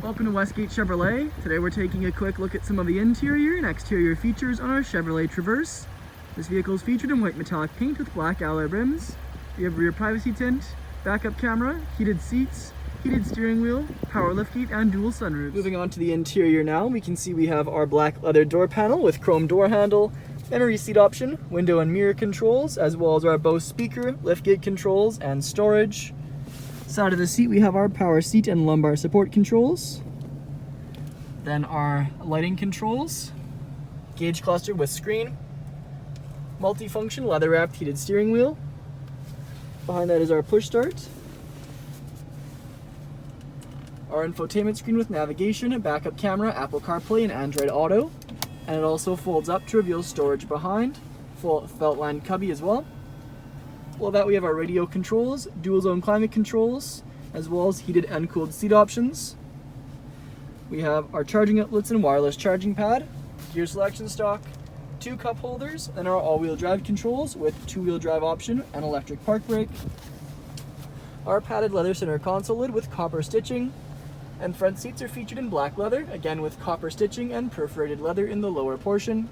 Welcome to Westgate Chevrolet. Today we're taking a quick look at some of the interior and exterior features on our Chevrolet Traverse. This vehicle is featured in white metallic paint with black alloy rims. We have rear privacy tint, backup camera, heated seats, heated steering wheel, power liftgate, and dual sunroofs. Moving on to the interior now, we can see we have our black leather door panel with chrome door handle, memory seat option, window and mirror controls, as well as our Bose speaker, liftgate controls, and storage. Side of the seat we have our power seat and lumbar support controls. Then our lighting controls, gauge cluster with screen, multifunction leather wrapped heated steering wheel. Behind that is our push start. Our infotainment screen with navigation, backup camera, Apple CarPlay, and Android Auto. And it also folds up to reveal storage behind, full felt lined cubby as well. Below that we have our radio controls, dual zone climate controls, as well as heated and cooled seat options. We have our charging outlets and wireless charging pad, gear selection stock, 2 cup holders, and our all-wheel drive controls with 2-wheel drive option and electric park brake. Our padded leather center console lid with copper stitching, and front seats are featured in black leather, again with copper stitching and perforated leather in the lower portion.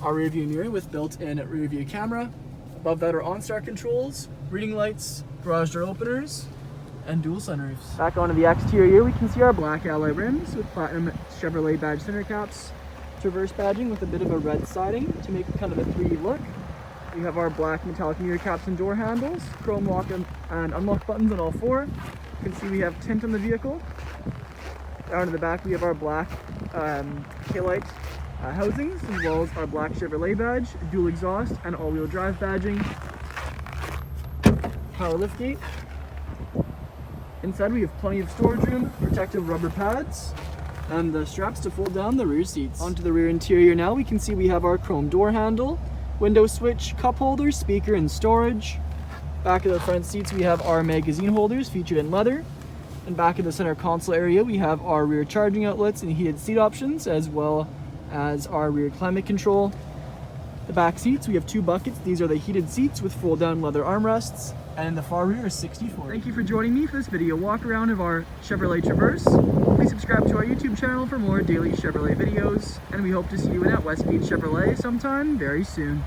Our rear view mirror with built-in rear view camera. Above that are OnStar controls, reading lights, garage door openers, and dual sunroofs. Back onto the exterior, we can see our black alloy rims with platinum Chevrolet badge center caps, Traverse badging with a bit of a red siding to make it kind of a 3D look. We have our black metallic mirror caps and door handles, chrome lock and unlock buttons on all 4. You can see we have tint on the vehicle. Down to the back we have our black taillight housings, as well as our black Chevrolet badge, dual exhaust, and all-wheel drive badging. Power liftgate. Inside we have plenty of storage room, protective rubber pads, and the straps to fold down the rear seats. Onto the rear interior now, we can see we have our chrome door handle, window switch, cup holder, speaker, and storage. Back of the front seats we have our magazine holders featured in leather. And back of the center console area we have our rear charging outlets and heated seat options, as well as our rear climate control. The back seats, we have 2 buckets. These are the heated seats with fold down leather armrests, and in the far rear is 60/40. Thank you for joining me for this video walk around of our Chevrolet Traverse. Please subscribe to our YouTube channel for more daily Chevrolet videos, and we hope to see you in at Westgate Chevrolet sometime very soon.